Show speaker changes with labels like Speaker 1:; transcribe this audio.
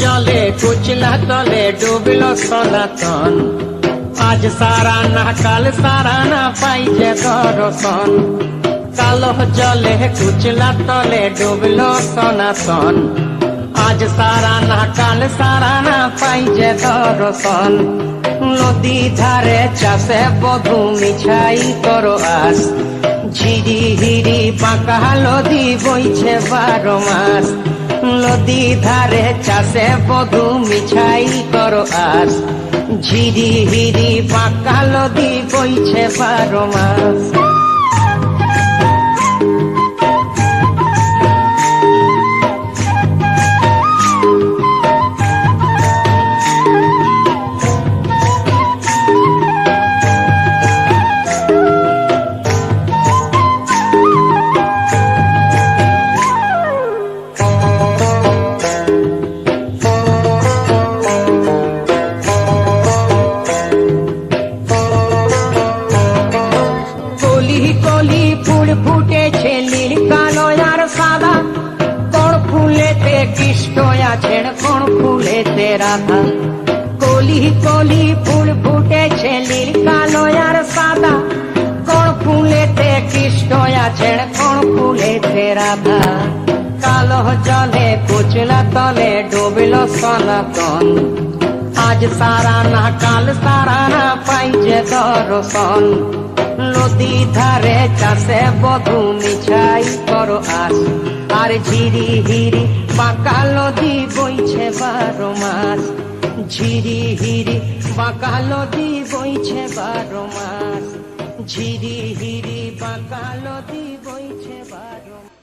Speaker 1: জলে কুচলা তলে ডুবল সনাতন, আজ সারা না কাল সারা না পাইছে দর্শন। কালো জলে কুচলা তলে ডুবল সনাতন, আজ সারা না কাল সারা না পাইছে দর্শন। নদী ধারে চাষে বধু মিছাই করো আস, ঝিরি হিরি পাকা নদী বইছে 12 মাস। নদী ধারে চাষে বধু মিছাই করো আস, ঝিরি হিরি পাকা নদী বইছে 12 মাস। কলি ফুল ফুটেছে নীল কালো আর সাদা, কোন ফুলেতে কৃষ্ণ আছেন কোন ফুলেতে রাধা। কলি কলি ফুল ফুটেছে নীল কালো আর সাদা, কোন ফুলেতে কৃষ্ণ আছেন কোন ফুলেতে রাধা। কালো জলে কুচলা তলে ডুবল সনাতন, আজ সারা না কাল সারা না পাইছে দর্শন। নদী ধারে চাষে বধু মিছাই করো আস, আর ঝিরি হিরি বাঁকা নদী বইছে 12 মাস। ঝিরি হিরি বাঁকা নদী বইছে 12 মাস, ঝিরি হিরি বাঁকা নদী বইছে 12 মাস।